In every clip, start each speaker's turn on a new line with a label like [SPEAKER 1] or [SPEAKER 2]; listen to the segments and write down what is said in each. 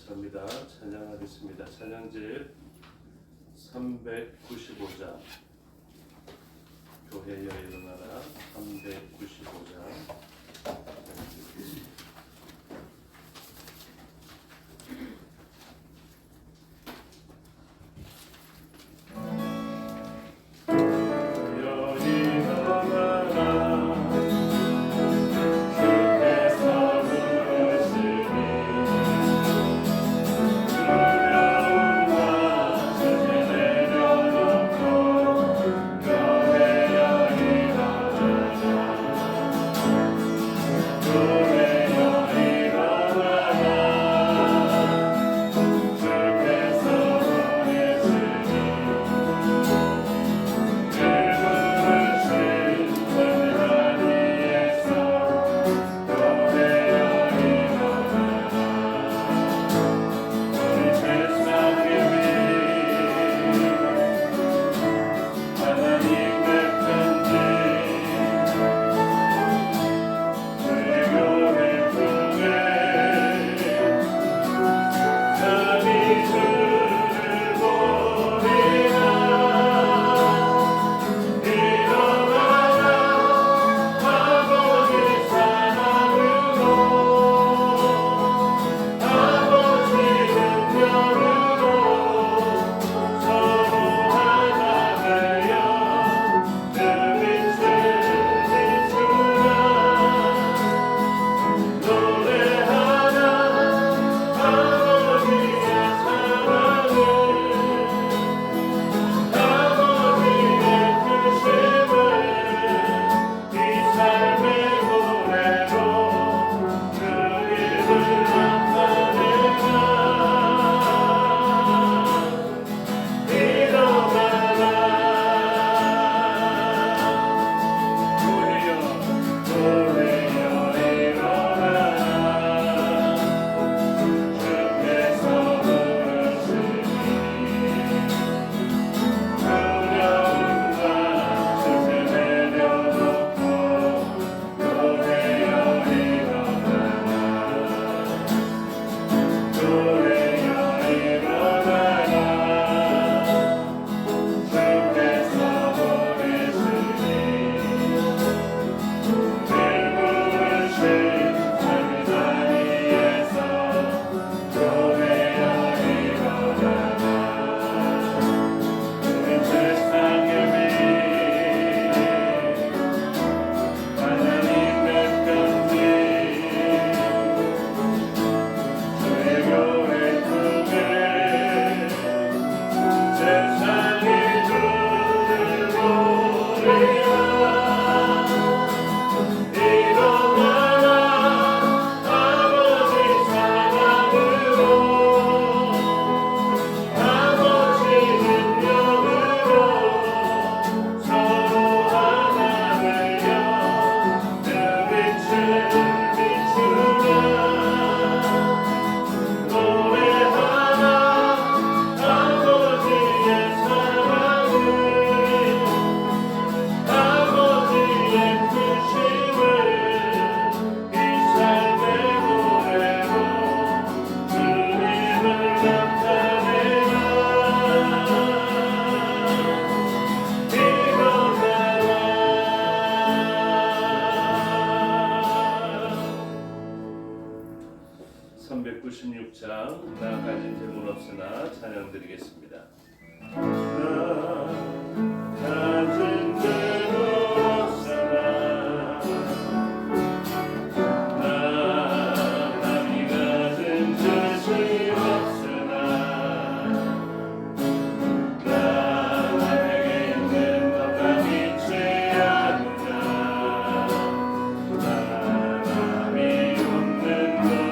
[SPEAKER 1] 감사합니다. 찬양하겠습니다. 찬양집 395장 교회여 일어나라 395장 나 가진 재물 없으나 찬양 드리겠습니다. 나 가진 재물 없으나 나 남이 가진 지식 없으나 나 내게 있는 것과 믿지 않느냐 나 남이 없는 것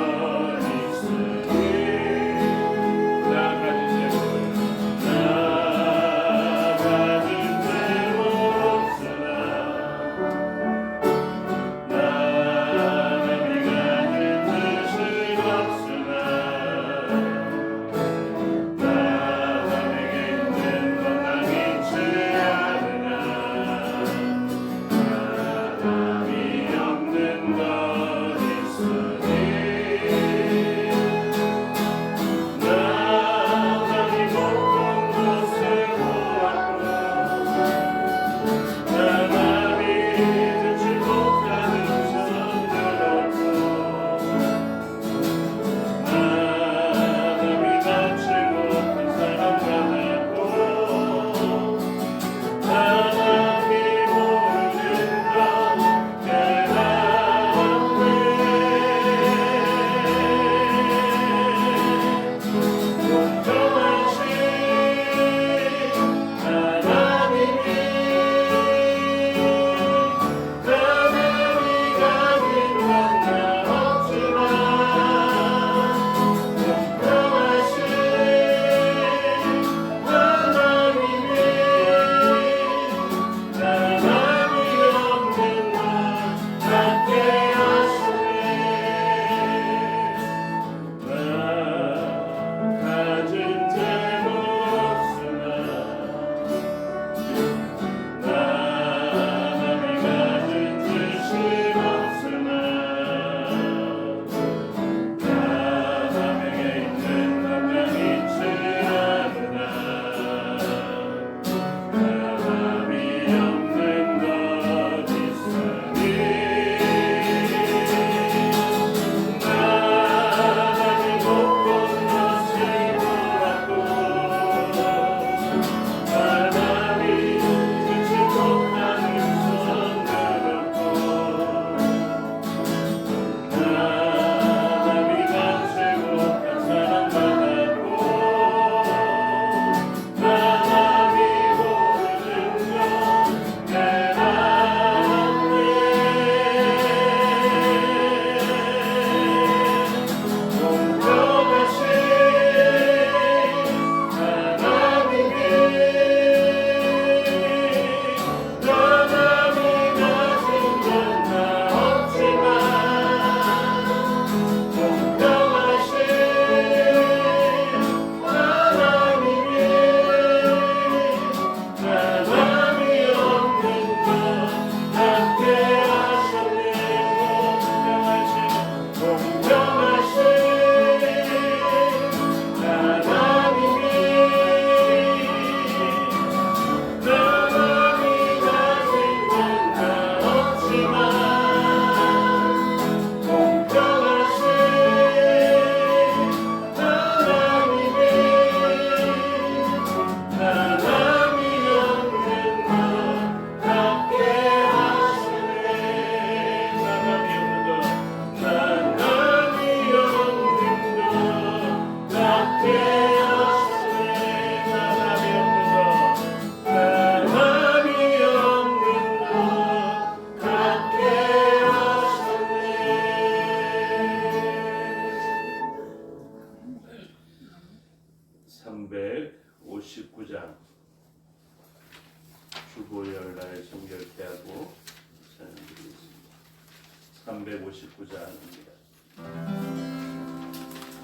[SPEAKER 1] 싶고자 합니다.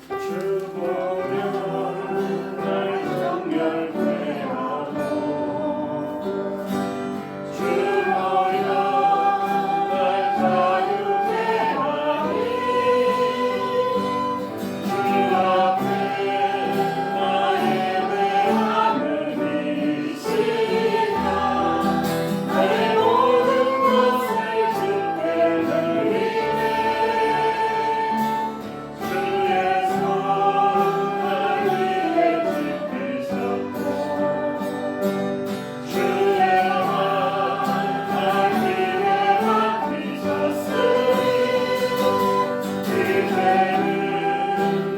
[SPEAKER 2] 주 보면 날 정결케 하고 주 보여 날 자유케 하니 주 앞에 나 예배하는 이 시간 내 모든 것을 주께 드리네 주의 손 날 위해 지키셨고 주의 날 위해 맡기셨으니 이제는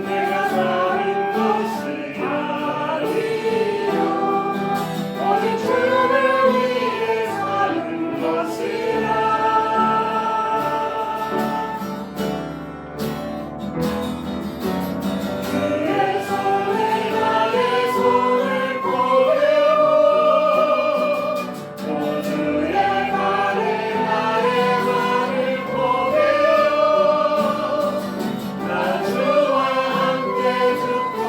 [SPEAKER 2] 내가 사는 것이 아니요 오직 주를 위해 사는 것이라 주의 손에 나의 손을 보내고 또 주의 발에 나의 발을 보내어 나 주와 함께 죽고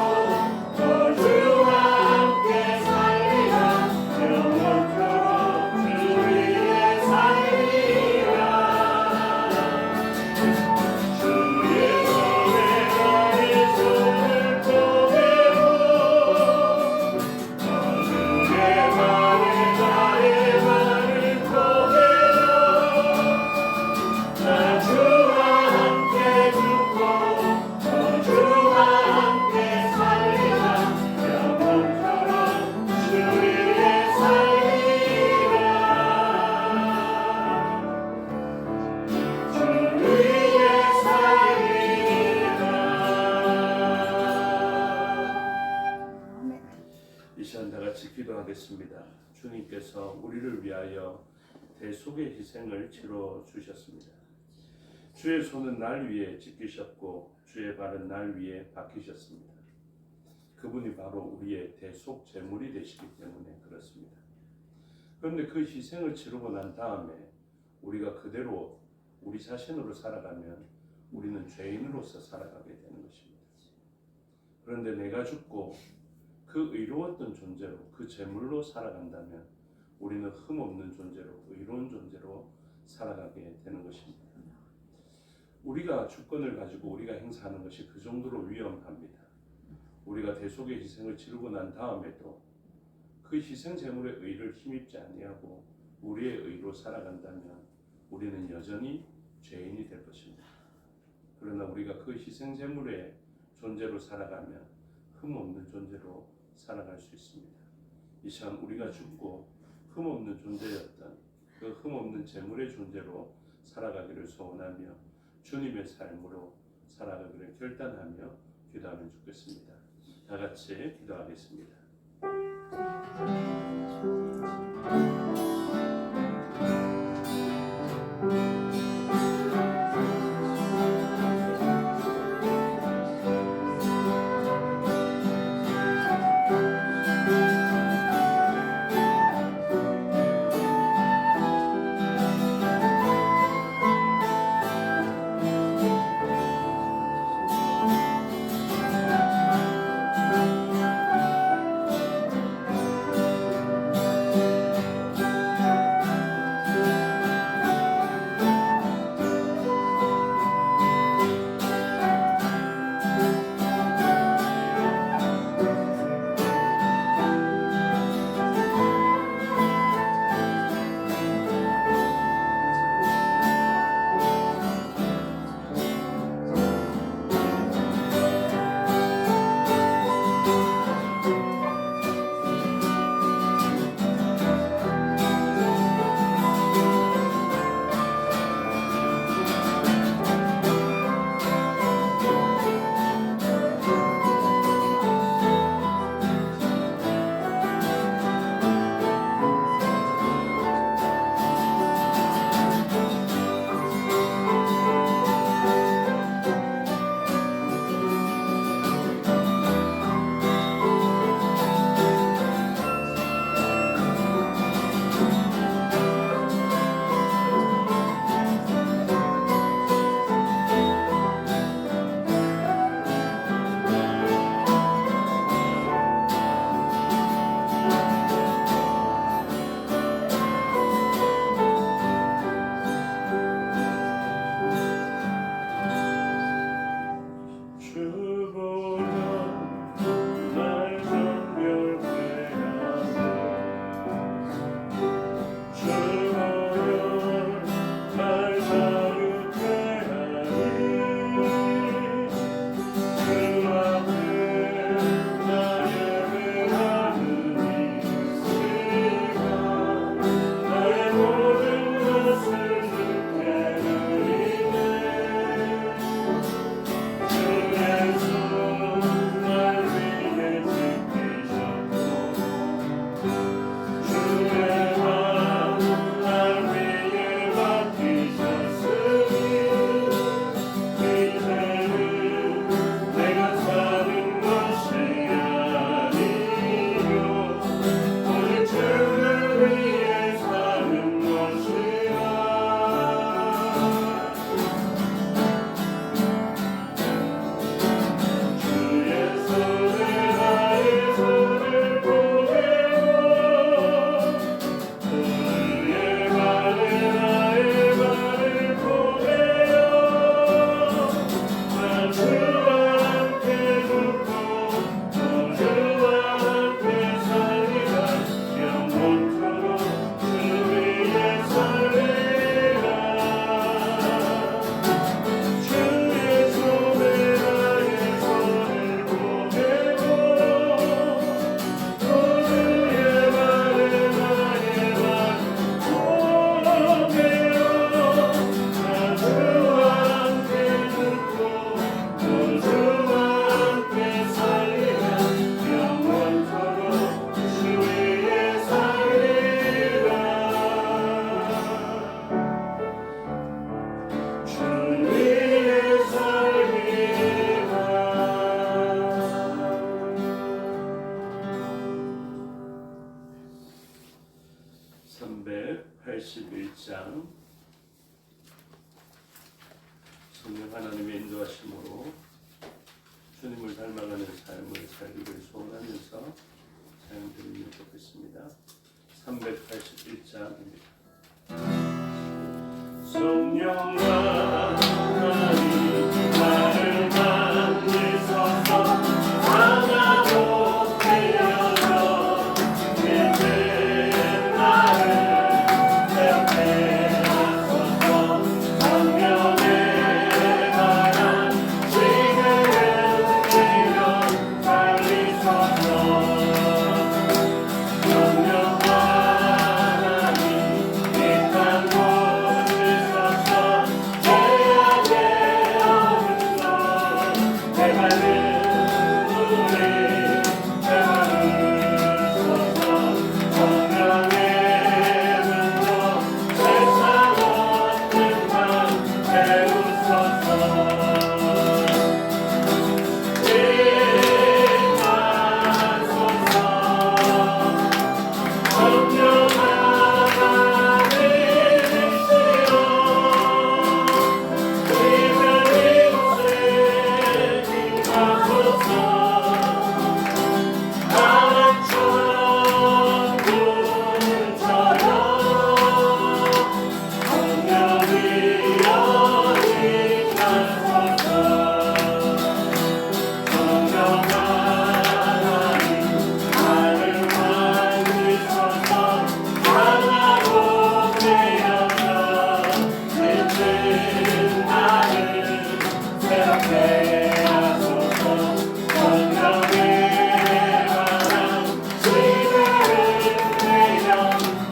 [SPEAKER 2] 또 주와 함께 살리라 영원토록 주 위에 살리라 주의 손에 나의 손을 보내고 또 주의 발에 나의 발을 보내어 나 주와 함께 죽고 또 주와 함께 살리라 영원토록 주 위에 살리라 주 위에 살리라
[SPEAKER 1] 이 시간 다 같이 기도하겠습니다. 주님께서 우리를 위하여 대속의 희생을 치러 주셨습니다. 주의 손은 날 위에 지키셨고 주의 발은 날 위에 박히셨습니다. 그분이 바로 우리의 대속 제물이 되시기 때문에 그렇습니다. 그런데 그 희생을 치르고 난 다음에 우리가 그대로 우리 자신으로 살아가면 우리는 죄인으로서 살아가게 되는 것입니다. 그런데 내가 죽고 그 의로웠던 존재로 그 제물로 살아간다면 우리는 흠없는 존재로 의로운 존재로 살아가게 되는 것입니다. 우리가 주권을 가지고 우리가 행사하는 것이 그 정도로 위험합니다. 우리가 대속의 희생을 치르고 난 다음에도 그 희생 제물의 의를 힘입지 아니하고 우리의 의로 살아간다면 우리는 여전히 죄인이 될 것입니다. 그러나 우리가 그 희생 제물의 존재로 살아가면 흠없는 존재로 살아갈 수 있습니다. 이 시간 우리가 죽고 흠없는 존재였던 그 흠없는 제물의 존재로 살아가기를 소원하며 주님의 삶으로 살아가기를 결단하며 기도하면 좋겠습니다. 다 같이 기도하겠습니다. 하나님의 인도하심으로 주님을 닮아가는 삶을 살기를 소원하면서 사연 드리면 좋겠습니다. 381장입니다. 성령아 하나님 나를 만지소서 하나로 되어져 이제 나를 새롭게 하소서 성령의 바람 지금 이런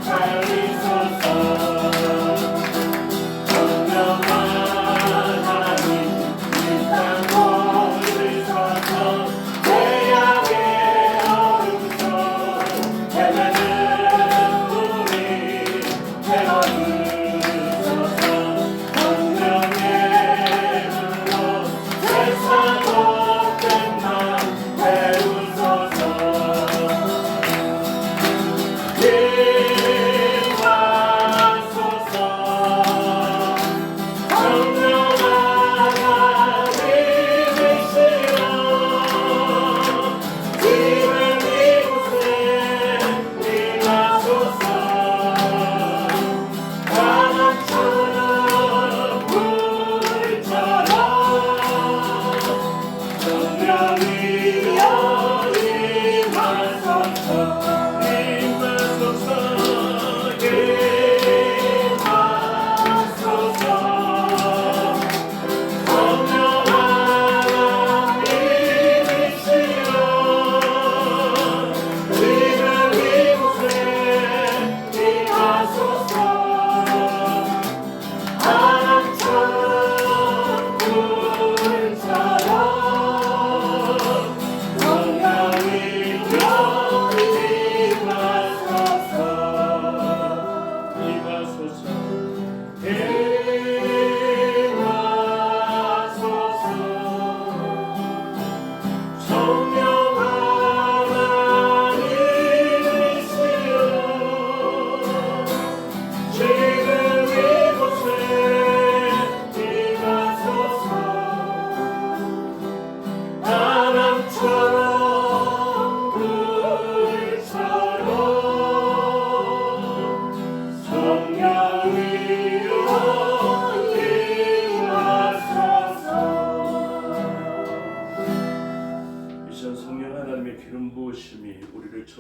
[SPEAKER 1] 달리소서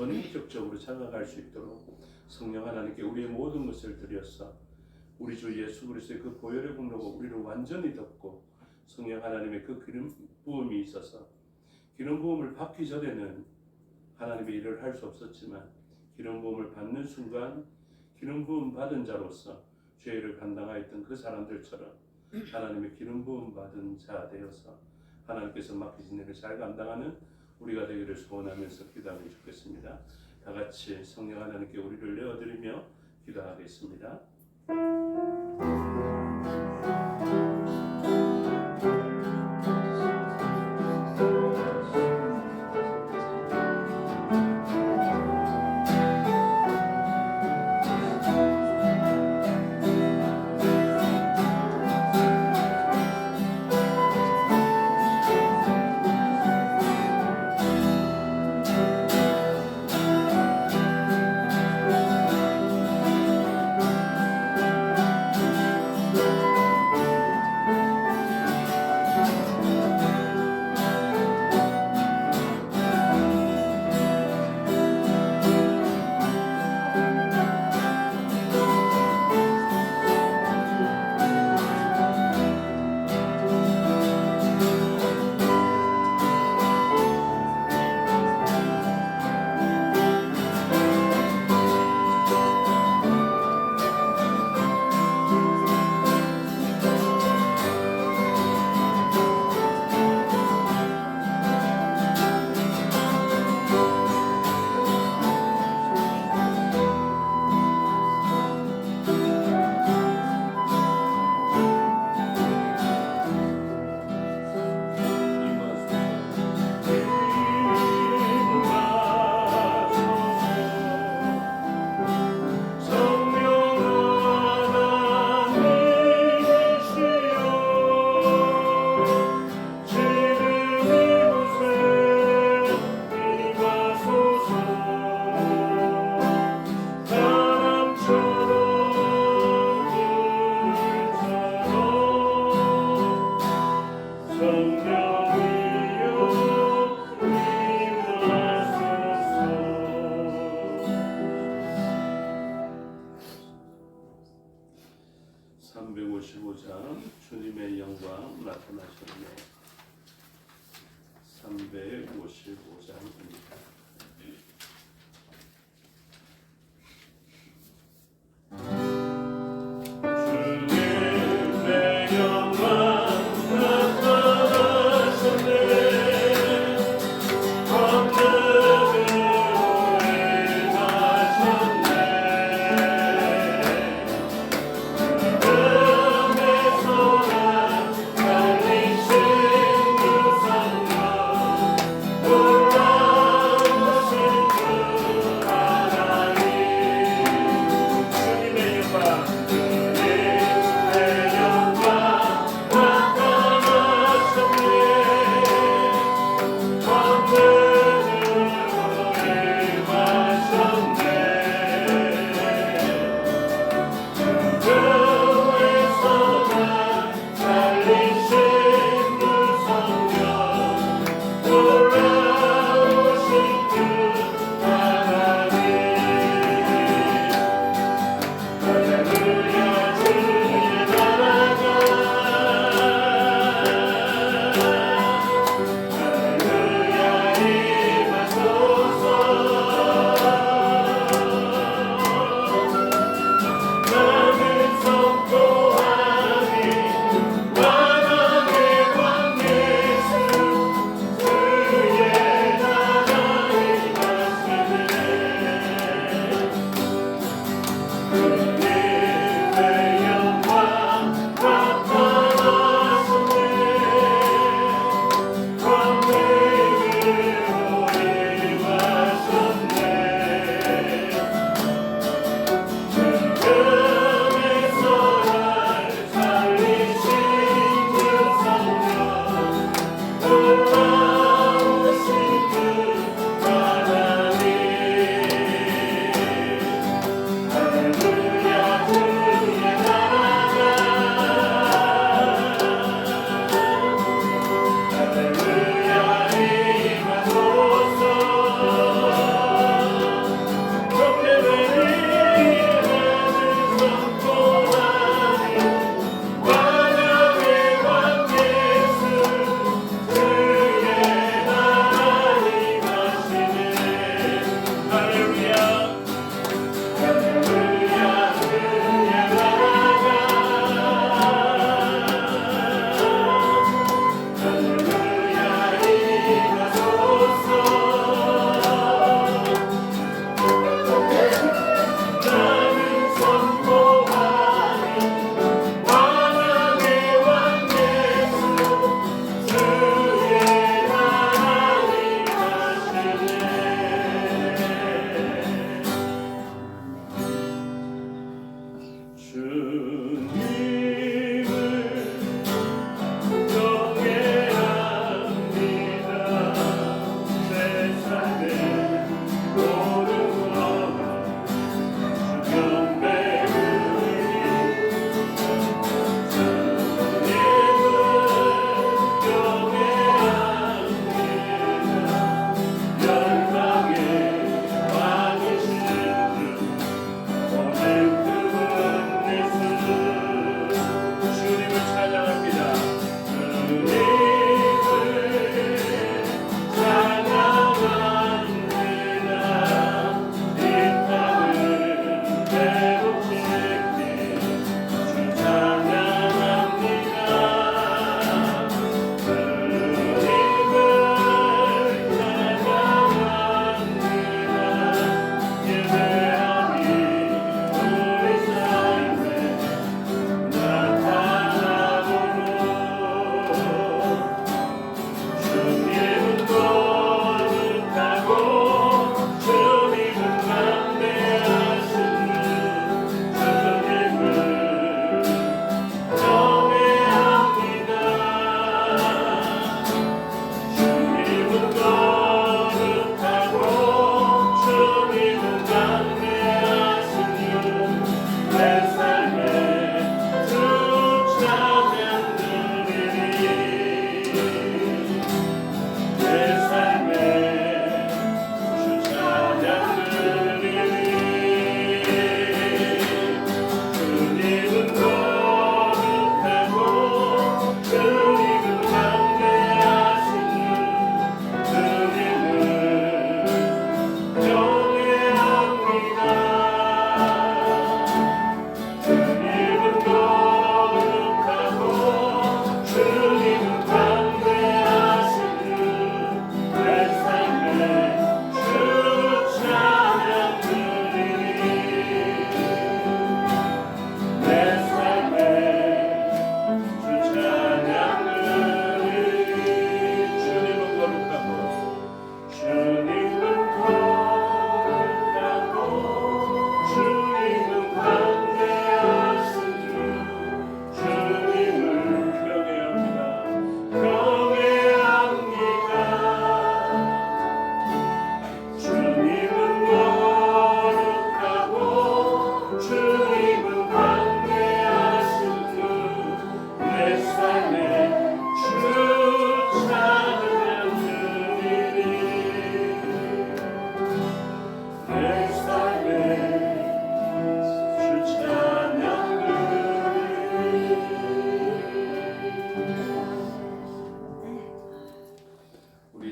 [SPEAKER 1] 전인격적으로 찾아갈 수 있도록 성령 하나님께 우리의 모든 것을 드려서 우리 주 예수 그리스도의 그 보혈의 공로가 우리를 완전히 덮고 성령 하나님의 그 기름 부음이 있어서 기름 부음을 받기 전에는 하나님의 일을 할 수 없었지만 기름 부음을 받는 순간 기름 부음 받은 자로서 죄를 감당하였던 그 사람들처럼 하나님의 기름 부음 받은 자 되어서 하나님께서 맡기신 일을 잘 감당하는 우리가 되기를 소원하면서 기도하면 좋겠습니다. 다 같이 성령 하나님께 우리를 내어드리며 기도하겠습니다. 355장 주님의 영광 나타나셨네. 355장입니다.
[SPEAKER 2] 주님의 영광 나타나셨네. 하늘으로 행하셨네. 믿음의 소란 달리신 그 성령 놀라운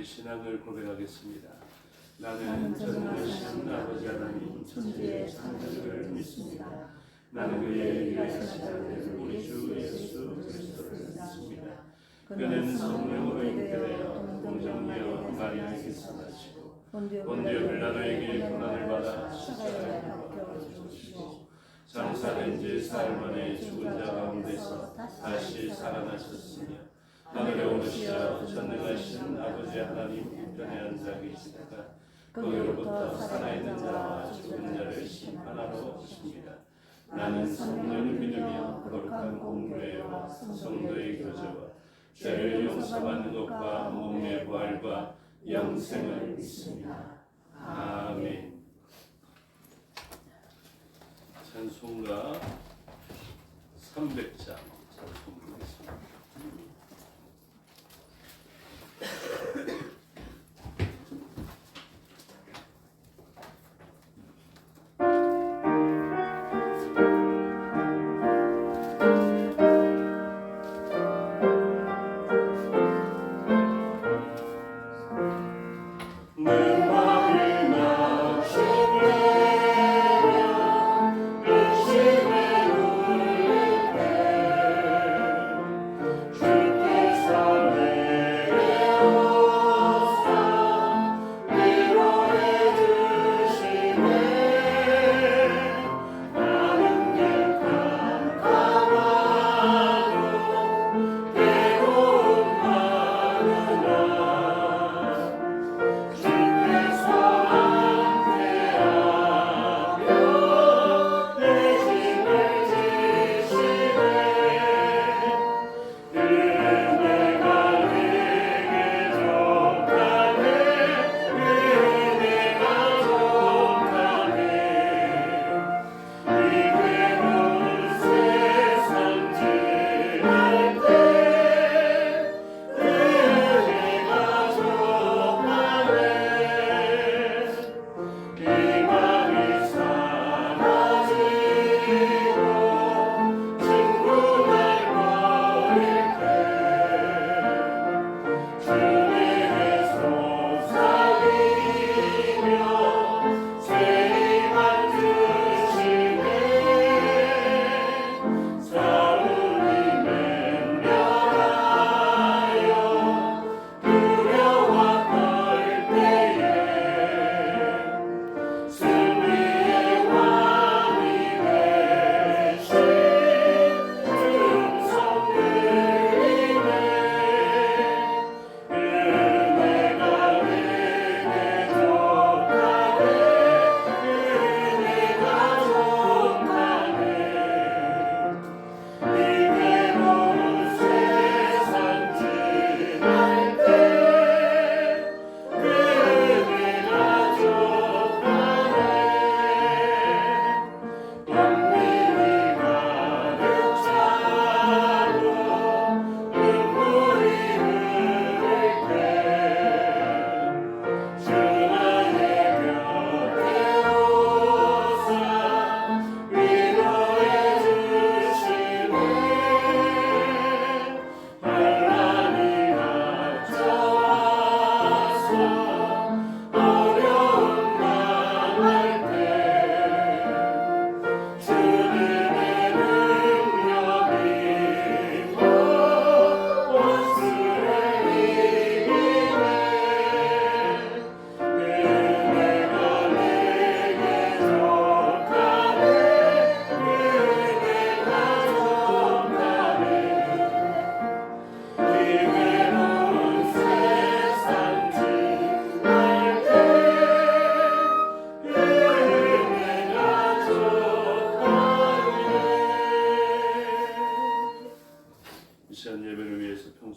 [SPEAKER 1] 신앙을 고백하겠습니다. 나는 전능하신 아버지 하나님 천지의 창조주를 믿습니다. 나는 그의 일하신 아들 우리 주 예수 그리스도를 믿습니다. 그는 성령으로 잉태되어 동정녀 마리아에게서 나시고 본디오 빌라도에게 고난을 받아 십자가에 박혀 죽으시고 장사된 지 사흘 만에 죽은 자 가운데서 다시 살아나셨으며 하늘에 오르시어 전능하신 아버지 하나님 우편에 앉아 계시다가 거기로부터 살아있는 자와 죽은 자를 심판하러 오십니다. 나는 성령을 믿으며 거룩한 공교회와 성도의 교제와 죄를 용서받는 것과 몸의 부활과 영생을 믿습니다. 아멘. 찬송가 300장 찬송 부르겠습니다.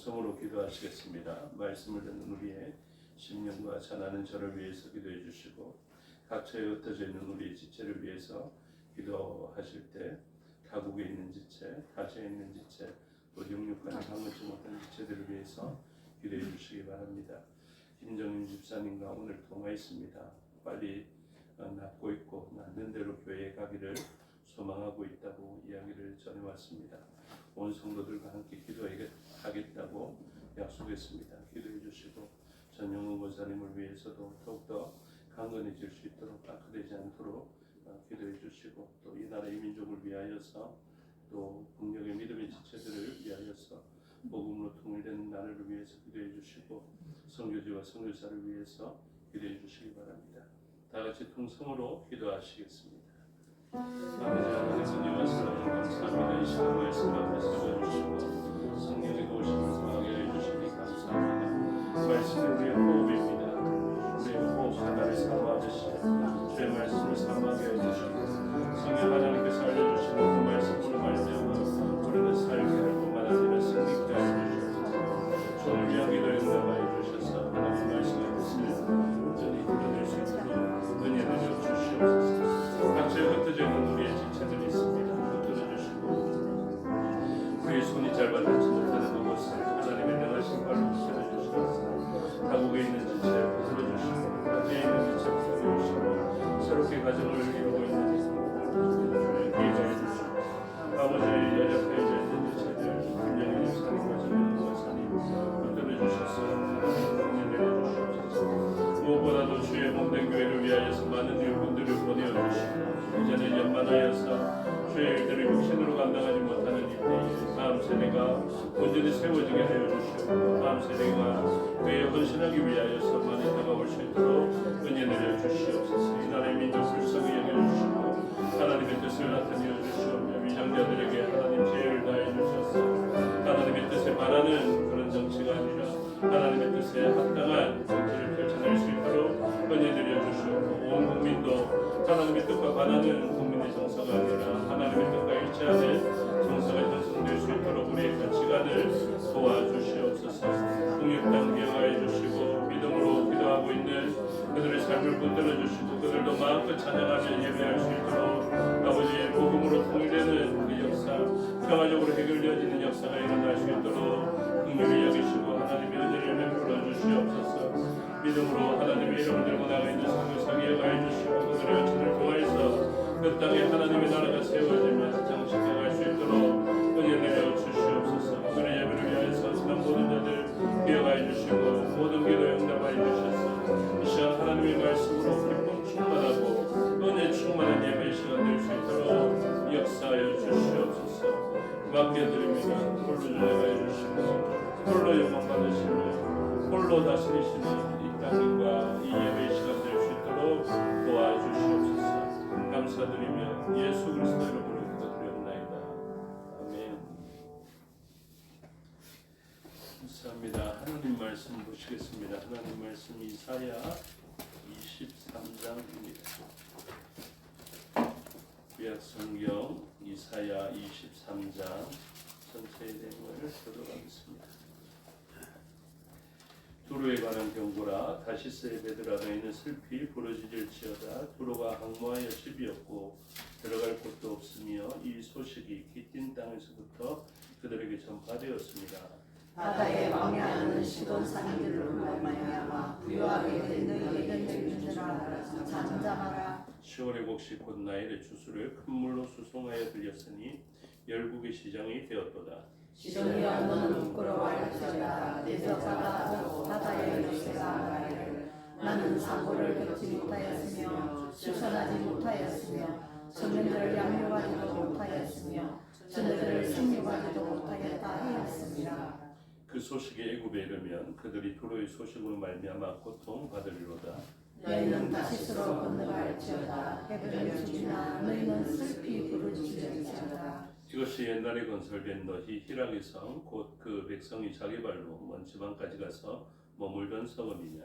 [SPEAKER 1] 통성으로 기도하시겠습니다. 말씀을 듣는 우리의 심령과 전하는 저를 위해서 기도해 주시고 각처에 흩어져 있는 우리의 지체를 위해서 기도하실 때 타국에 있는 지체, 타지에 있는 지체, 또 영육간에 방문치 못한 지체들을 위해서 기도해 주시기 바랍니다. 김정인 집사님과 오늘 통화했습니다. 빨리 낫고 있고 낫는 대로 교회에 가기를 소망하고 있다고 이야기를 전해왔습니다. 온 성도들과 함께 기도하겠다고 약속했습니다. 기도해 주시고 전영훈 권사님을 위해서도 더욱더 강건해질 수 있도록 악화되지 않도록 기도해 주시고, 또 이 나라 이 민족을 위하여서, 또 국력의 믿음의 지체들을 위하여서 복음으로 통일되는 나라를 위해서 기도해 주시고, 선교지와 선교사를 위해서 기도해 주시기 바랍니다. 다 같이 통성으로 기도하시겠습니다. 아버지 하나님, 성령과 사랑을 감사합니다. 이 시간 말씀 앞에 서주시고 성령의 도우심을 통하게 해주시니 감사합니다. 말씀이 우리의 호흡입니다. 우리의 호흡 하나를 사모하듯이 주의 말씀을 사모하게 해주시고, 성령 하나님께서 알려주시는 그 말씀으로 말미암아 우리는 살게 할 뿐만 아니라 승리케 하여 주셔서 주를 위한 기도에 응답하여 주셔서 하나님 말씀의 뜻을 온전히 드러낼 수 있도록 은혜 내려 주시옵소서. 각처에 흩어져 있는 우리의 지체들이 있습니다. 흩어져 주시고, 우리의 손이 짧아 닿지 못하는 그곳을 하나님의 능하신 발로 붙여 주시옵소서. 타국에 있는 지체 붙여 주시고, 가지에 있는 지체 붙여 주시고, 새롭게 가정을 이루고 있는 지체를 기회해 주시고, 아버지 여자편에 있는 지체들, 김정일 집사님과 정일 권사님 붙여 주셔서 하나님 은혜 내려 주시옵소서. 무엇보다도 주의 몸된 교회를 위하여서 많은 일꾼들을 보내어주시고, 이제는 연만하여서 주의 일들을 육신으로 감당하지 못하는 이때에 다음 세대가 온전히 세워지게 하여 주시고, 다음 세대가 그의 헌신하기 위하여서 많이 다가올 수 있도록 은혜 내려 주시옵소서. 이 나라의 민족 불쌍히 여겨주시고 하나님의 뜻을 나타내어 주시오며, 위장자들에게 하나님 지혜를 다해 주셔서 하나님의 뜻에 반하는 그런 정치가 아니라 하나님의 뜻에 합당한 정치를 펼쳐낼 수 있도록 은혜 내려 주시옵고, 온 국민도 하나님의 뜻과 반하는 국민의 정서가 아니라 하나님의 뜻과 일치하는 정서가 형성될 수 있도록 우리의 가치관을 도와주시옵소서. 국력당 기억하여 주시고, 믿음으로 기도하고 있는 그들의 삶을 붙들어 주시고, 그들도 마음껏 찬양하며 예배할 수 있도록 아버지의 복음으로 통일되는 그 역사, 평화적으로 해결되어지는 역사가 일어날 수 있도록 긍휼히 여기시고 하나님의 은혜를 베풀어 주시옵소서. 믿음으로 하나님의 이름을 들고 나가 있는 성교사 기억하여 주시고, 그들의 헌신을 통하여서 그 땅에 하나님의 나라가 세워지며 장식해갈 수 있도록 은혜 내려 주시옵소서. 그들의 예배를 위하여서 지난 모든 자들 기억하여 주시고, 모든 기도에 응답하여 주셔서 이 시간 하나님의 말씀으로 기쁨 충만하고 은혜 충만한 예배 시간 될 수 있도록 역사하여 주시옵소서. 맡겨드립니다. 홀로 주장하여 주시고, 홀로 영광 받으시며 홀로 다스리시는 이 땅과 이 예배 시간 될 수 있도록 도와주시옵소서. 감사드리며 예수 그리스도 이름으로 기도드렸나이다. 아멘. 감사합니다. 하나님 말씀 보시겠습니다. 하나님 말씀 이사야 23장입니다. 구약 성경 이사야 23장 전체의 내용을 들어가겠습니다. 두로에 관한 경고라. 다시스의 베드라 너희는 슬피 부르짖을지어다. 두로가 항모하여 집이 없고 들어갈 곳도 없으며 이 소식이 기띔 땅에서부터 그들에게 전파되었습니다.
[SPEAKER 3] 바다에 왕래하는 시돈 사람들로 말미암아 부유하게 된 너희에게 들리느라 잠잠하라.
[SPEAKER 1] 시월의 곡식 곧 나일의 주수를 큰 물로 수송하여 들렸으니 열국의 시장이 되었도다.
[SPEAKER 3] 시돈이여 너는 부끄러워할지어다. 내 저자가 바다의 요새가 말하기를 나는 사고를 겪지 못하였으며 추천하지 못하였으며 청년들을 양육하지도 못하였으며 저들을 생육하지도 못하였다 하였습니다.
[SPEAKER 1] 그 소식이 애굽에 이르면 그들이 두로의 소식으로 말미암아 고통받으리로다.
[SPEAKER 3] 너희는 다시스로 건너갈지어다. 해변을 주지나 너희는 슬피 부르짖을지어다.
[SPEAKER 1] 이것이 옛날에 건설된 너희 희락의 성 곧 그 백성이 자기 발로 먼 지방까지 가서 머물던 성읍이냐.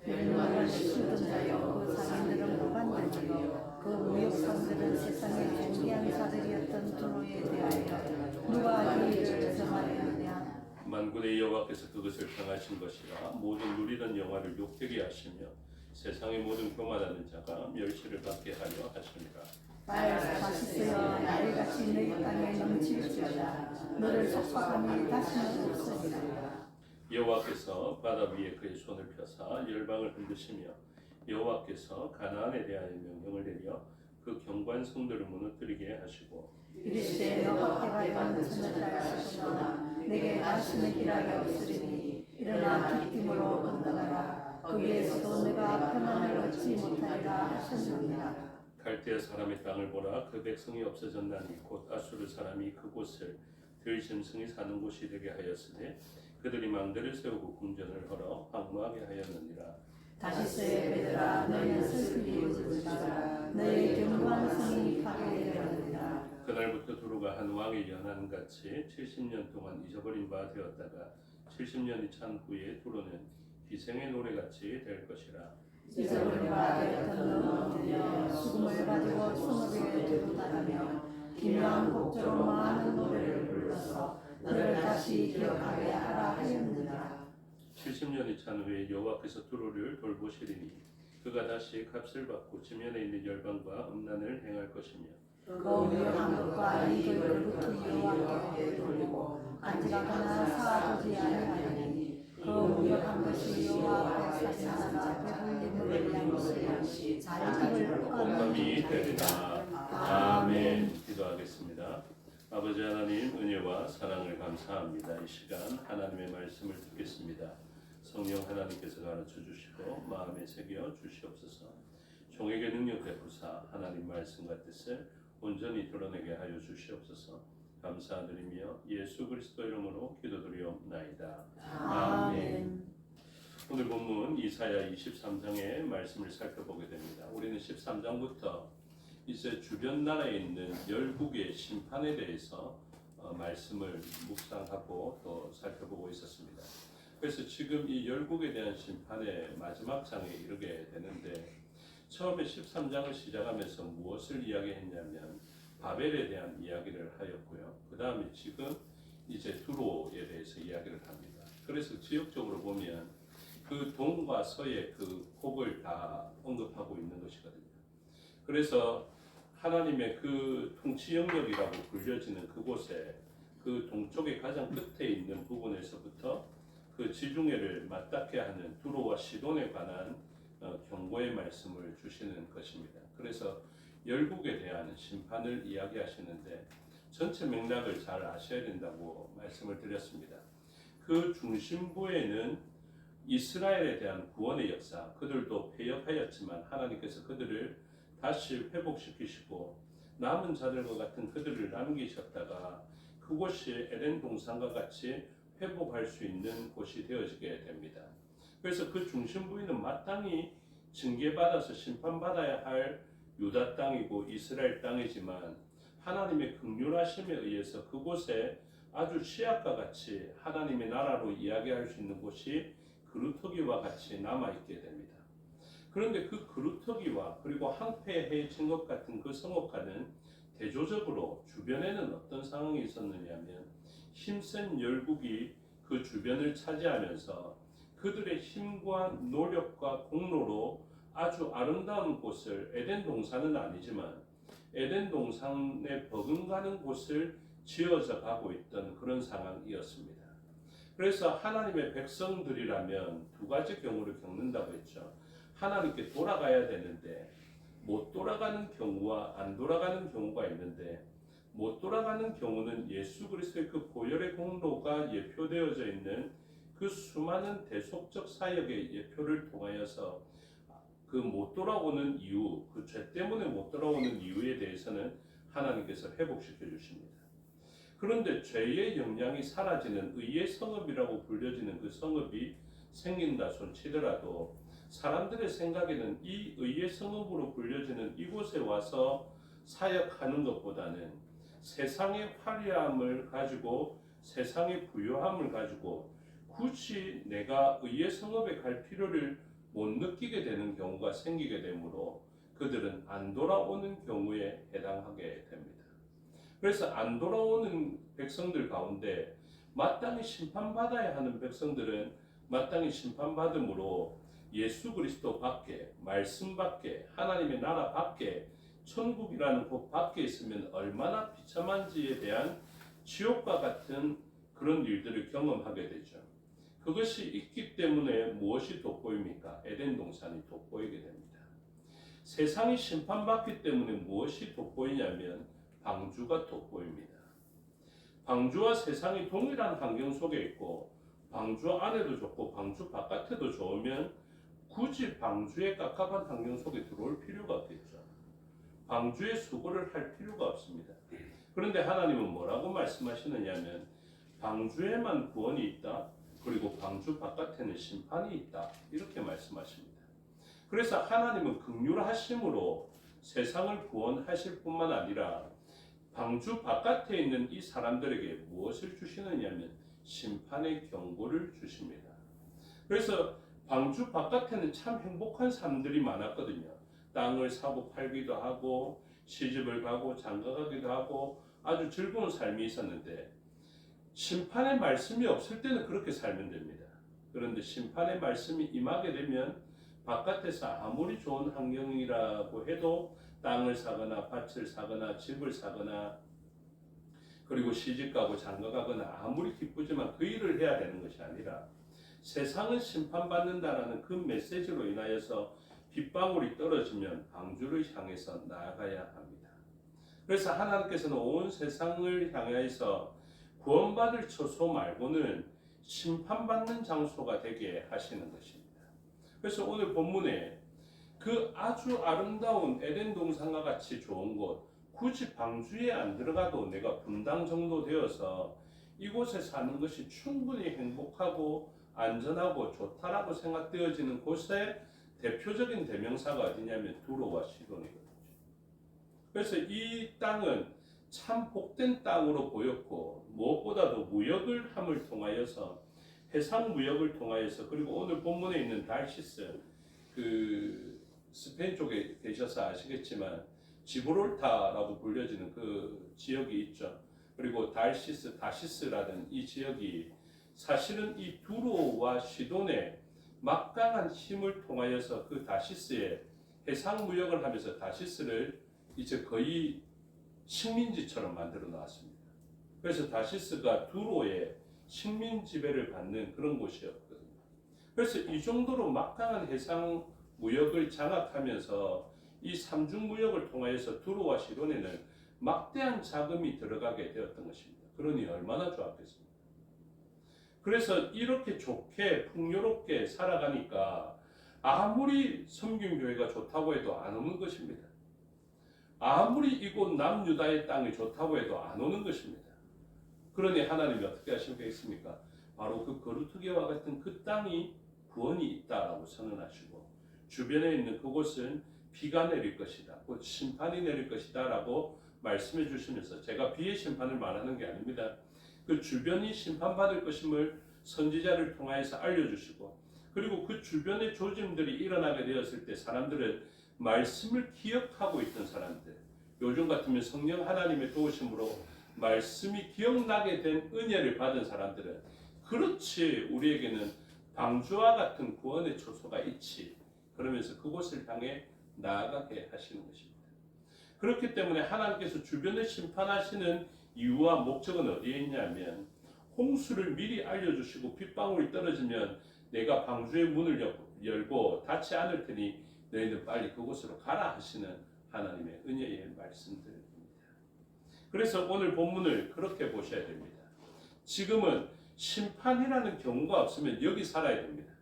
[SPEAKER 3] 멸망을 시키는 자여 그 사람들은 무관들이요 그 무역상들은 세상의 존귀한 자들이었던 두로에 대하여 누가 이 일을 정하였느냐.
[SPEAKER 1] 만군의 여호와께서 그것을 향하신 것이라. 모든 누리던 영화를 욕되게 하시며 세상의 모든 교만하는 자가 멸시를 받게 하려 하시니라.
[SPEAKER 3] 다시스여 날같이 너희 땅에 넘칠지어다. 너를 속박함이 다시는 없으리라.
[SPEAKER 1] 여호와께서 바다 위에 그의 손을 펴사 열방을 흔드시며 여호와께서 가나안에 대하여 명령을 내려 그 경관 성들을 무너뜨리게 하시고
[SPEAKER 3] 이르시되 너 밖에 가면 천천히 하시구나. 내게 다시는 희락이 없으리니 일어나 기쁨으로 건너가라.
[SPEAKER 1] 갈대아 사람의 땅을 보라. 그 백성이 없어졌나니 곧 아수르 사람이 그곳을 들 짐승이 사는 곳이 되게 하였으되 그들이 망대를 세우고 궁전을 헐어 황무하게 하였느니라.
[SPEAKER 3] 다시스의 베드라 너희는 슬프게 울지라. 너희 견고한 성이 파괴되었느니라.
[SPEAKER 1] 그날부터 두루가 한 왕의 연한 같이 70년 동안 잊어버린 바 되었다가 70년이 찬 후에 두루는 희생의 노래같이 될 것이라.
[SPEAKER 3] 잊어버린 바 되었던 너희는 수금을 가지고 성읍에 두루다니며 기묘한 곡조로 많은 노래를 불러서 너를 다시 기억하게 하라 하였느니라.
[SPEAKER 1] 70년이 찬 후에 여호와께서 두루를 돌보시리니 그가 다시 값을 받고 지면에 있는 열방과 음란을 행할 것이며
[SPEAKER 3] 그 위험한 것과 이를 그루트 여호와께 돌리고 안지락하나 사아두지 아니하리니 그 위험한 것이 여호와 앞에 사신하나 배불림을 양식 자기를
[SPEAKER 1] 복감이 되리라. 아멘. 기도하겠습니다. 아버지 하나님 은혜와 사랑을 감사합니다. 이 시간 하나님의 말씀을 듣겠습니다. 성령 하나님께서 가르쳐 주시고 마음에 새겨 주시옵소서. 종에게 능력 베푸사 하나님 말씀과 뜻을 온전히 드러내게 하여 주시옵소서. 감사드리며 예수 그리스도 이름으로 기도드리옵나이다. 아멘. 오늘 본문 이사야 23장의 말씀을 살펴보게 됩니다. 우리는 13장부터 이제 주변 나라에 있는 열국의 심판에 대해서 말씀을 묵상하고 또 살펴보고 있었습니다. 그래서 지금 이 열국에 대한 심판의 마지막 장에 이르게 되는데 처음에 13장을 시작하면서 무엇을 이야기했냐면 바벨에 대한 이야기를 하였고요. 그 다음에 지금 이제 두로에 대해서 이야기를 합니다. 그래서 지역적으로 보면 그 동과 서의 그 폭을 다 언급하고 있는 것이거든요. 그래서 하나님의 그 통치 영역이라고 불려지는 그곳에 그 동쪽의 가장 끝에 있는 부분에서부터 그 지중해를 맞닿게 하는 두로와 시돈에 관한 경고의 말씀을 주시는 것입니다. 그래서 열국에 대한 심판을 이야기하시는데 전체 맥락을 잘 아셔야 된다고 말씀을 드렸습니다. 그 중심부에는 이스라엘에 대한 구원의 역사, 그들도 패역하였지만 하나님께서 그들을 다시 회복시키시고 남은 자들과 같은 그들을 남기셨다가 그곳이 에덴 동산과 같이 회복할 수 있는 곳이 되어지게 됩니다. 그래서 그 중심부에는 마땅히 징계받아서 심판받아야 할 유다 땅이고 이스라엘 땅이지만 하나님의 긍휼하심에 의해서 그곳에 아주 시약과 같이 하나님의 나라로 이야기할 수 있는 곳이 그루터기와 같이 남아있게 됩니다. 그런데 그 그루터기와 그리고 항폐해진 것 같은 그 성읍과는 대조적으로 주변에는 어떤 상황이 있었느냐면 힘센 열국이 그 주변을 차지하면서 그들의 힘과 노력과 공로로 아주 아름다운 곳을 에덴 동산은 아니지만 에덴 동산에 버금가는 곳을 지어져 가고 있던 그런 상황이었습니다. 그래서 하나님의 백성들이라면 두 가지 경우를 겪는다고 했죠. 하나님께 돌아가야 되는데 못 돌아가는 경우와 안 돌아가는 경우가 있는데 못 돌아가는 경우는 예수 그리스도의 그 보혈의 공로가 예표되어져 있는 그 수많은 대속적 사역의 예표를 통하여서 그 못 돌아오는 이유, 그 죄 때문에 못 돌아오는 이유에 대해서는 하나님께서 회복시켜 주십니다. 그런데 죄의 영향이 사라지는 의의 성읍이라고 불려지는 그 성읍이 생긴다 손치더라도 사람들의 생각에는 이 의의 성읍으로 불려지는 이곳에 와서 사역하는 것보다는 세상의 화려함을 가지고 세상의 부요함을 가지고 굳이 내가 의의 성읍에 갈 필요를 못 느끼게 되는 경우가 생기게 되므로 그들은 안 돌아오는 경우에 해당하게 됩니다. 그래서 안 돌아오는 백성들 가운데 마땅히 심판받아야 하는 백성들은 마땅히 심판받음으로 예수 그리스도 밖에, 말씀 밖에, 하나님의 나라 밖에, 천국이라는 곳 밖에 있으면 얼마나 비참한지에 대한 지옥과 같은 그런 일들을 경험하게 되죠. 그것이 있기 때문에 무엇이 돋보입니까? 에덴 동산이 돋보이게 됩니다. 세상이 심판받기 때문에 무엇이 돋보이냐면 방주가 돋보입니다. 방주와 세상이 동일한 환경 속에 있고 방주 안에도 좋고 방주 바깥에도 좋으면 굳이 방주의 깝깝한 환경 속에 들어올 필요가 없겠죠. 방주의 수고를 할 필요가 없습니다. 그런데 하나님은 뭐라고 말씀하시느냐면 방주에만 구원이 있다. 그리고 방주 바깥에는 심판이 있다. 이렇게 말씀하십니다. 그래서 하나님은 긍휼하심으로 세상을 구원하실 뿐만 아니라 방주 바깥에 있는 이 사람들에게 무엇을 주시느냐면 심판의 경고를 주십니다. 그래서 방주 바깥에는 참 행복한 사람들이 많았거든요. 땅을 사고 팔기도 하고 시집을 가고 장가가기도 하고 아주 즐거운 삶이 있었는데 심판의 말씀이 없을 때는 그렇게 살면 됩니다. 그런데 심판의 말씀이 임하게 되면 바깥에서 아무리 좋은 환경이라고 해도 땅을 사거나 밭을 사거나 집을 사거나 그리고 시집가고 장가가거나 아무리 기쁘지만 그 일을 해야 되는 것이 아니라 세상은 심판받는다라는 그 메시지로 인하여서 빗방울이 떨어지면 방주를 향해서 나아가야 합니다. 그래서 하나님께서는 온 세상을 향해서 구원받을 처소 말고는 심판받는 장소가 되게 하시는 것입니다. 그래서 오늘 본문에 그 아주 아름다운 에덴 동산과 같이 좋은 곳, 굳이 방주에 안 들어가도 내가 분당 정도 되어서 이곳에 사는 것이 충분히 행복하고 안전하고 좋다라고 생각되어지는 곳의 대표적인 대명사가 어디냐면 두로와 시돈이거든요. 그래서 이 땅은 참 복된 땅으로 보였고 무엇보다도 무역을 함을 통하여서 해상 무역을 통하여서 그리고 오늘 본문에 있는 달시스 그 스페인 쪽에 계셔서 아시겠지만 지브롤타라고 불려지는 그 지역이 있죠. 그리고 다시스라는 이 지역이 사실은 이 두로와 시돈의 막강한 힘을 통하여서 그 다시스의 해상 무역을 하면서 다시스를 이제 거의 식민지처럼 만들어 놨습니다. 그래서 다시스가 두로의 식민 지배를 받는 그런 곳이었거든요. 그래서 이 정도로 막강한 해상 무역을 장악하면서 이 삼중 무역을 통하여서 두로와 시돈에는 막대한 자금이 들어가게 되었던 것입니다. 그러니 얼마나 좋았겠습니까? 그래서 이렇게 좋게 풍요롭게 살아가니까 아무리 성균교회가 좋다고 해도 안 오는 것입니다. 아무리 이곳 남유다의 땅이 좋다고 해도 안 오는 것입니다. 그러니 하나님이 어떻게 하시겠습니까? 바로 그 거루트기와 같은 그 땅이 구원이 있다라고 선언하시고 주변에 있는 그곳은 비가 내릴 것이다. 곧 심판이 내릴 것이다 라고 말씀해 주시면서 제가 비의 심판을 말하는 게 아닙니다. 그 주변이 심판받을 것임을 선지자를 통하여서 알려주시고 그리고 그 주변의 조짐들이 일어나게 되었을 때 사람들은 말씀을 기억하고 있던 사람들 요즘 같으면 성령 하나님의 도우심으로 말씀이 기억나게 된 은혜를 받은 사람들은 그렇지 우리에게는 방주와 같은 구원의 초소가 있지 그러면서 그곳을 향해 나아가게 하시는 것입니다. 그렇기 때문에 하나님께서 주변을 심판하시는 이유와 목적은 어디에 있냐면 홍수를 미리 알려주시고 빗방울이 떨어지면 내가 방주의 문을 열고 닫지 않을 테니 너희는 빨리 그곳으로 가라 하시는 하나님의 은혜의 말씀들입니다. 그래서 오늘 본문을 그렇게 보셔야 됩니다. 지금은 심판이라는 경우가 없으면 여기 살아야 됩니다.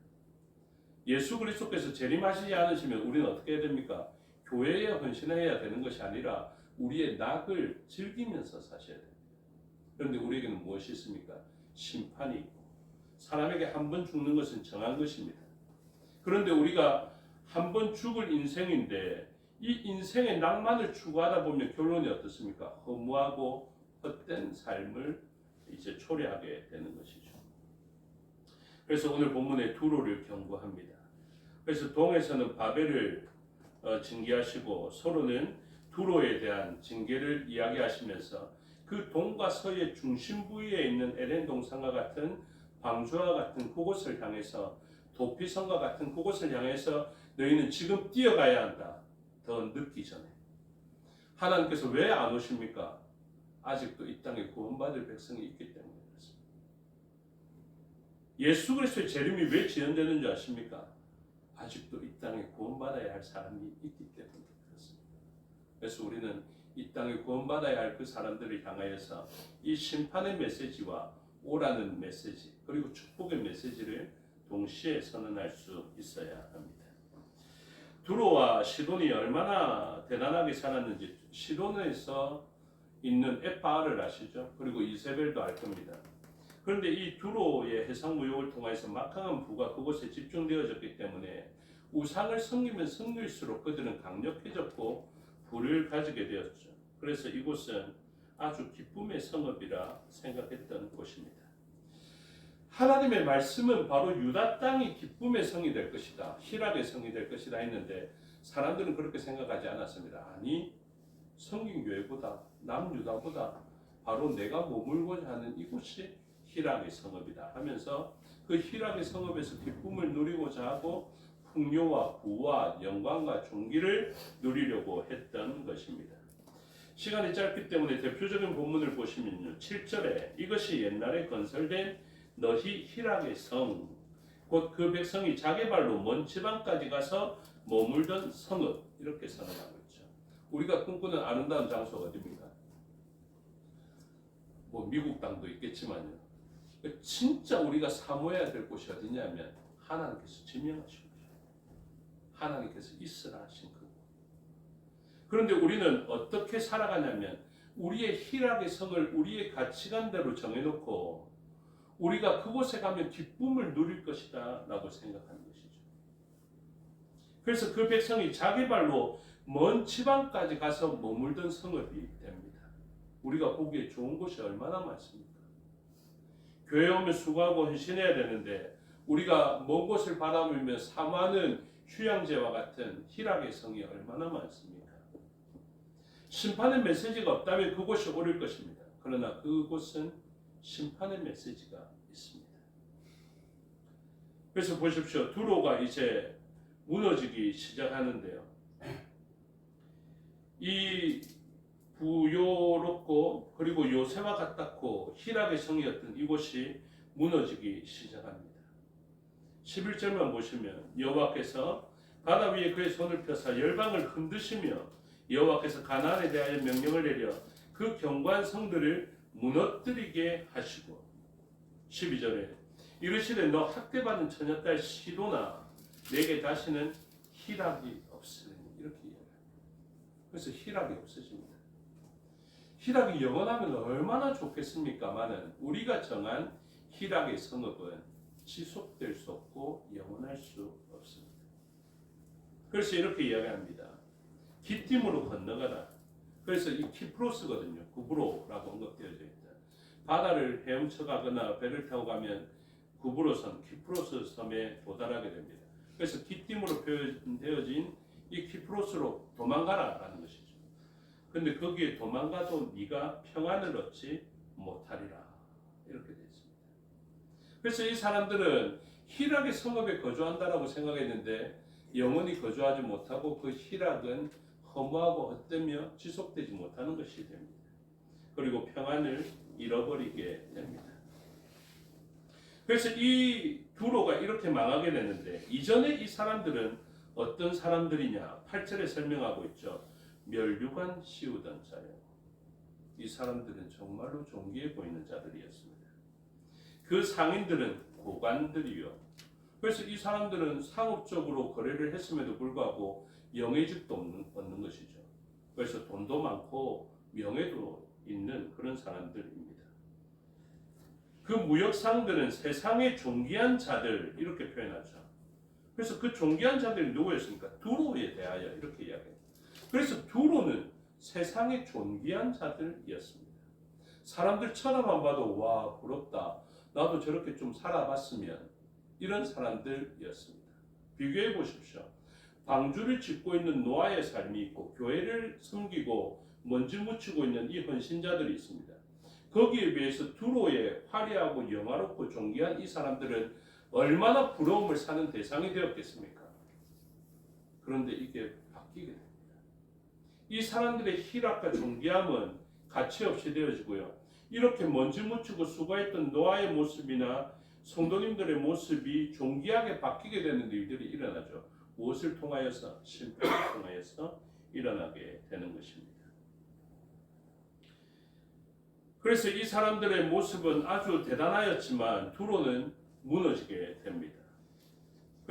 [SPEAKER 1] 예수 그리스도께서 재림하시지 않으시면 우리는 어떻게 해야 됩니까? 교회에 헌신해야 되는 것이 아니라 우리의 낙을 즐기면서 사셔야 됩니다. 그런데 우리에게는 무엇이 있습니까? 심판이 있고 사람에게 한 번 죽는 것은 정한 것입니다. 그런데 우리가 한 번 죽을 인생인데 이 인생의 낭만을 추구하다 보면 결론이 어떻습니까? 허무하고 헛된 삶을 이제 초래하게 되는 것이죠. 그래서 오늘 본문에 두로를 경고합니다. 그래서 동에서는 바벨을 징계하시고 서로는 두로에 대한 징계를 이야기하시면서 그 동과 서의 중심 부위에 있는 에덴 동산과 같은 방주와 같은 그곳을 향해서 도피성과 같은 그곳을 향해서 너희는 지금 뛰어가야 한다. 더 늦기 전에. 하나님께서 왜 안 오십니까? 아직도 이 땅에 구원받을 백성이 있기 때문에 그렇습니다. 예수 그리스도의 재림이 왜 지연되는 줄 아십니까? 아직도 이 땅에 구원받아야 할 사람이 있기 때문에 그렇습니다. 그래서 우리는 이 땅에 구원받아야 할 그 사람들을 향하여서 이 심판의 메시지와 오라는 메시지 그리고 축복의 메시지를 동시에 선언할 수 있어야 합니다. 두로와 시돈이 얼마나 대단하게 살았는지 시돈에서 있는 에빠를 아시죠? 그리고 이세벨도 알 겁니다. 그런데 이 두로의 해상 무역을 통해서 막강한 부가 그곳에 집중되어졌기 때문에 우상을 섬기면 섬길수록 그들은 강력해졌고 부를 가지게 되었죠. 그래서 이곳은 아주 기쁨의 성읍이라 생각했던 곳입니다. 하나님의 말씀은 바로 유다 땅이 기쁨의 성이 될 것이다, 희락의 성이 될 것이다 했는데 사람들은 그렇게 생각하지 않았습니다. 아니, 성경교회보다 남유다보다 바로 내가 머물고자 하는 이곳이 희락의 성읍이다 하면서 그 희락의 성읍에서 기쁨을 누리고자 하고 풍요와 부와 영광과 존귀를 누리려고 했던 것입니다. 시간이 짧기 때문에 대표적인 본문을 보시면요, 7절에 이것이 옛날에 건설된 너희 희락의 성, 곧 그 백성이 자기 발로 먼 지방까지 가서 머물던 성읍, 이렇게 선언하고 있죠. 우리가 꿈꾸는 아름다운 장소가 어디입니까? 뭐 미국 땅도 있겠지만요, 진짜 우리가 사모해야 될 곳이 어디냐면 하나님께서 지명하신 곳이에요. 하나님께서 있으라 하신 그곳. 그런데 우리는 어떻게 살아가냐면 우리의 희락의 성을 우리의 가치관대로 정해놓고 우리가 그곳에 가면 기쁨을 누릴 것이다 라고 생각하는 것이죠. 그래서 그 백성이 자기 발로 먼 지방까지 가서 머물던 성읍이 됩니다. 우리가 보기에 좋은 곳이 얼마나 많습니까? 교회 오면 수고하고 헌신해야 되는데 우리가 먼 곳을 바라보며 사모하는 휴양지와 같은 희락의 성이 얼마나 많습니까? 심판의 메시지가 없다면 그곳이 옳을 것입니다. 그러나 그곳은 심판의 메시지가 있습니다. 그래서 보십시오. 두로가 이제 무너지기 시작하는데요. 이 부요롭고 그리고 요새와 같았고 희락의 성이었던 이곳이 무너지기 시작합니다. 11절만 보시면 여호와께서 바다 위에 그의 손을 펴사 열방을 흔드시며 여호와께서 가나안에 대하여 명령을 내려 그 견고한 성들을 무너뜨리게 하시고 12절에 이르시되 너 학대받은 처녀딸 시도나 내게 다시는 희락이 없으리니 이렇게 이야기합니다. 그래서 희락이 없어집니다. 희락이 영원하면 얼마나 좋겠습니까마는 우리가 정한 희락의 성읍은 지속될 수 없고 영원할 수 없습니다. 그래서 이렇게 이야기합니다. 기띔으로 건너가라. 그래서 이 키프로스거든요. 구브로라고 언급되어져 있다. 바다를 헤엄쳐 가거나 배를 타고 가면 구브로섬, 키프로스 섬에 도달하게 됩니다. 그래서 기띔으로 표현되어진 이 키프로스로 도망가라라는 것이죠. 근데 거기에 도망가도 네가 평안을 얻지 못하리라. 이렇게 되어 있습니다. 그래서 이 사람들은 희락의 성읍에 거주한다라고 생각했는데 영원히 거주하지 못하고 그 희락은 허무하고 헛되며 지속되지 못하는 것이 됩니다. 그리고 평안을 잃어버리게 됩니다. 그래서 이 두로가 이렇게 망하게 되는데 이전에 이 사람들은 어떤 사람들이냐? 8절에 설명하고 있죠. 멸류관 씌우던 자요. 이 사람들은 정말로 존귀해 보이는 자들이었습니다. 그 상인들은 고관들이요. 그래서 이 사람들은 상업적으로 거래를 했음에도 불구하고 영예직도 얻는 것이죠. 그래서 돈도 많고 명예도 있는 그런 사람들입니다. 그 무역상들은 세상의 존귀한 자들 이렇게 표현하죠. 그래서 그 존귀한 자들이 누구였습니까? 두로에 대하여 이렇게 이야기해요. 그래서 두로는 세상의 존귀한 자들이었습니다. 사람들 쳐다만 봐도 와 부럽다. 나도 저렇게 좀 살아봤으면 이런 사람들이었습니다. 비교해 보십시오. 방주를 짓고 있는 노아의 삶이 있고 교회를 섬기고 먼지 묻히고 있는 이 헌신자들이 있습니다. 거기에 비해서 두로의 화려하고 영화롭고 존귀한 이 사람들은 얼마나 부러움을 사는 대상이 되었겠습니까? 그런데 이게 바뀌게 됩니다. 이 사람들의 희락과 존귀함은 가치 없이 되어지고요. 이렇게 먼지 묻히고 수고했던 노아의 모습이나 성도님들의 모습이 존귀하게 바뀌게 되는 일들이 일어나죠. 무엇을 통하여서? 심판을 통하여서 일어나게 되는 것입니다. 그래서 이 사람들의 모습은 아주 대단하였지만 두로는 무너지게 됩니다.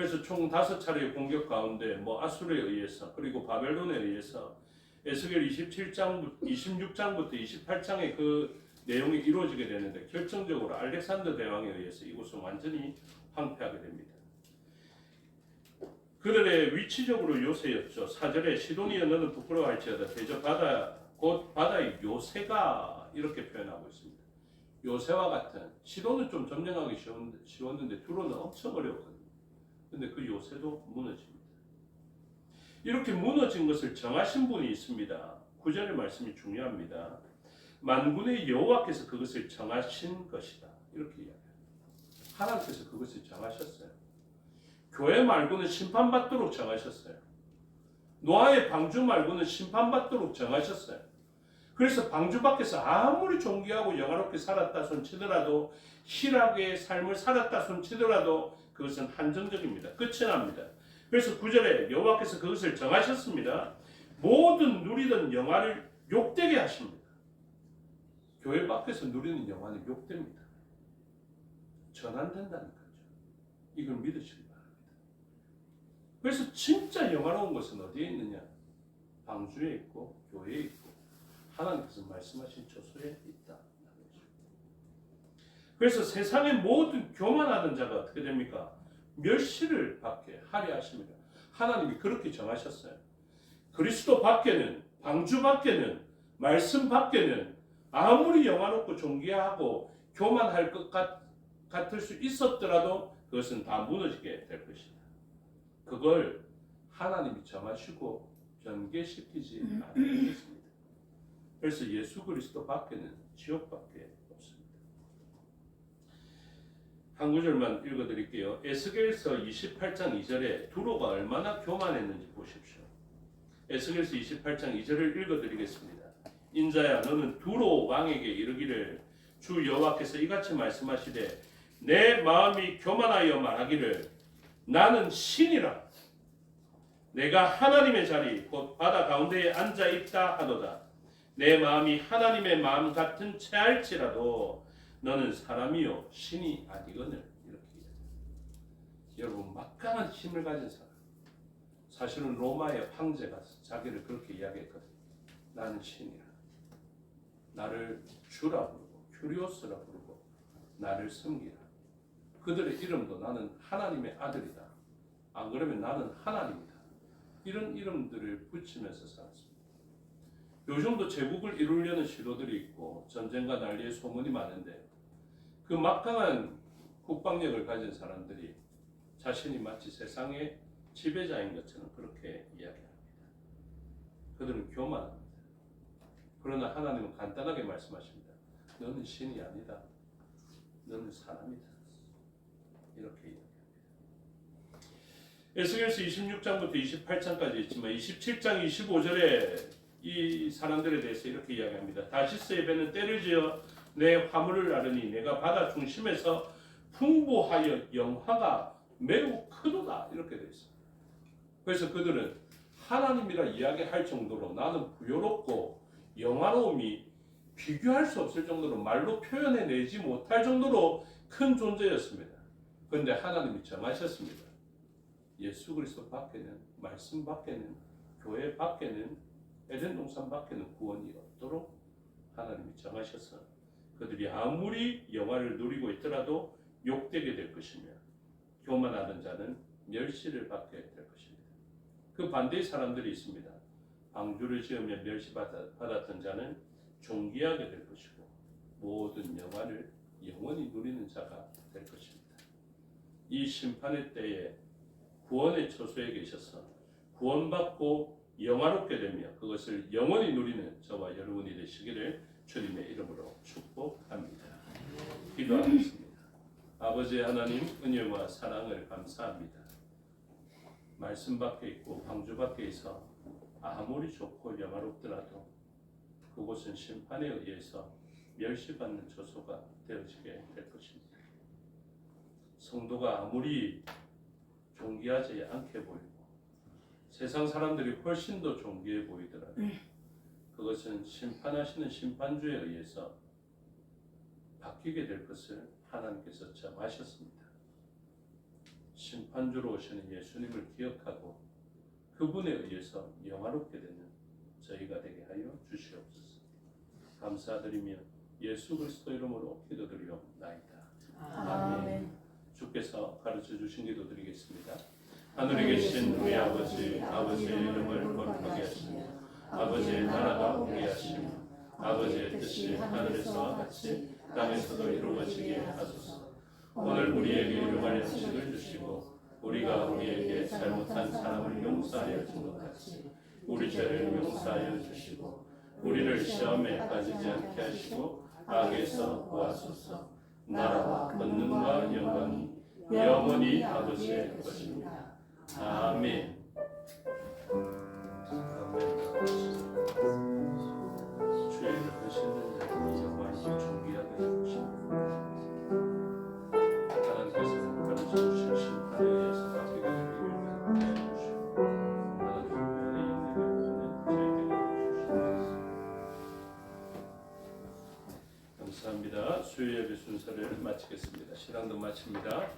[SPEAKER 1] 그래서 총 5차례의 공격 가운데 뭐 아수르에 의해서 그리고 바벨론에 의해서 에스겔 26장부터 28장의 그 내용이 이루어지게 되는데 결정적으로 알렉산더 대왕에 의해서 이곳은 완전히 황폐하게 됩니다. 그들의 위치적으로 요새였죠. 4절에 시도니아 너는 부끄러워할지어다 대저 바다 곧 바다의 요새가 이렇게 표현하고 있습니다. 요새와 같은 시도는 좀 점령하기 쉬웠는데 두로는 엄청 어려웠거든요. 근데 그 요새도 무너집니다. 이렇게 무너진 것을 정하신 분이 있습니다. 9절의 말씀이 중요합니다. 만군의 여호와께서 그것을 정하신 것이다. 이렇게 이야기합니다. 하나님께서 그것을 정하셨어요. 교회 말고는 심판받도록 정하셨어요. 노아의 방주 말고는 심판받도록 정하셨어요. 그래서 방주 밖에서 아무리 존귀하고 영화롭게 살았다 손치더라도 희락의 삶을 살았다 손치더라도 그것은 한정적입니다. 끝이 납니다. 그래서 9절에 여호와께서 그것을 정하셨습니다. 모든 누리던 영화를 욕되게 하십니다. 교회 밖에서 누리는 영화는 욕됩니다. 전환된다는 거죠. 이걸 믿으시기 바랍니다. 그래서 진짜 영화로운 것은 어디에 있느냐? 방주에 있고 교회에 있고 하나님께서 말씀하신 처소에 있다. 그래서 세상의 모든 교만하던 자가 어떻게 됩니까? 멸시를 받게 하려 하십니다. 하나님이 그렇게 정하셨어요. 그리스도 밖에는 방주 밖에는 말씀 밖에는 아무리 영화롭고 존귀하고 교만할 것 같을 수 있었더라도 그것은 다 무너지게 될 것이다. 그걸 하나님이 정하시고 변개시키지 않으셨습니다. 그래서 예수 그리스도 밖에는 지옥밖에 없습니다. 한 구절만 읽어드릴게요. 에스겔서 28장 2절에 두로가 얼마나 교만했는지 보십시오. 에스겔서 28장 2절을 읽어드리겠습니다. 인자야 너는 두로 왕에게 이르기를 주 여호와께서 이같이 말씀하시되 내 마음이 교만하여 말하기를 나는 신이라 내가 하나님의 자리 곧 바다 가운데에 앉아 있다 하도다. 내 마음이 하나님의 마음 같은 채할지라도 너는 사람이요 신이 아니거늘. 이렇게 여러분 막강한 힘을 가진 사람. 사실은 로마의 황제가 자기를 그렇게 이야기했거든요. 나는 신이라. 나를 주라 부르고 큐리오스라 부르고 나를 섬기라. 그들의 이름도 나는 하나님의 아들이다. 안 그러면 나는 하나님이다. 이런 이름들을 붙이면서 살았습니다. 요즘도 제국을 이루려는 시도들이 있고 전쟁과 난리의 소문이 많은데 그 막강한 국방력을 가진 사람들이 자신이 마치 세상의 지배자인 것처럼 그렇게 이야기합니다. 그들은 교만합니다. 그러나 하나님은 간단하게 말씀하십니다. 너는 신이 아니다. 너는 사람이다. 이렇게 이야기합니다. 에스겔서 26장부터 28장까지 있지만 27장 25절에 이 사람들에 대해서 이렇게 이야기합니다. 다시스의 배는 때를 지어 내 화물을 나르니 내가 바다 중심에서 풍부하여 영화가 매우 크도다. 이렇게 되어 있습니다. 그래서 그들은 하나님이라 이야기할 정도로 나는 부요롭고 영화로움이 비교할 수 없을 정도로 말로 표현해내지 못할 정도로 큰 존재였습니다. 그런데 하나님이 정하셨습니다. 예수 그리스도 밖에는 말씀 밖에는 교회 밖에는 에덴 동산 밖에는 구원이 없도록 하나님이 정하셔서 그들이 아무리 영화를 누리고 있더라도 욕되게 될 것이며 교만하는 자는 멸시를 받게 될 것입니다. 그 반대의 사람들이 있습니다. 방주를 지으며 멸시받았던 자는 존귀하게 될 것이고 모든 영화를 영원히 누리는 자가 될 것입니다. 이 심판의 때에 구원의 처소에 계셔서 구원받고 영화롭게 되며 그것을 영원히 누리는 저와 여러분이 되시기를 주님의 이름으로 축복합니다. 기도하겠습니다. 아버지 하나님 은혜와 사랑을 감사합니다. 말씀 밖에 있고 방주 밖에 있어 아무리 좋고 영화롭더라도 그곳은 심판에 의해서 멸시받는 처소가 되어지게 될 것입니다. 성도가 아무리 존귀하지 않게 보이고 세상 사람들이 훨씬 더 존귀해 보이더라도 그것은 심판하시는 심판주에 의해서 바뀌게 될 것을 하나님께서 정하셨습니다. 심판주로 오시는 예수님을 기억하고 그분에 의해서 영화롭게 되는 저희가 되게 하여 주시옵소서. 감사드리며 예수 그리스도 이름으로 기도드리옵나이다.
[SPEAKER 3] 아멘.
[SPEAKER 1] 주께서 가르쳐 주신 기도 드리겠습니다. 하늘에 계신 우리 아버지, 아버지의 이름을 거룩하게 하시며 아버지의 나라가 오게 하시며 아버지의 뜻이 하늘에서와 같이 땅에서도 이루어지게 하소서. 오늘 우리에게 일용할 양식을 주시고 우리가 우리에게 잘못한 사람을 용서하여 준 것 같이 우리 죄를 용서하여 주시고 우리를 시험에 빠지지 않게 하시고 악에서 구하소서. 나라와 권능과 영광이 영원히 아버지의 것입니다. 아멘. 주의 이름 하시는 자들이 영원히 존귀하게 해주시고 하나님께서 가르쳐 주신 심판에 의해서 받게 되는 일을 해주시고 하나님의 영광을 저희에게 주시옵소서. 감사합니다. 수요 예배 순서를 마치겠습니다. 신앙도 마칩니다.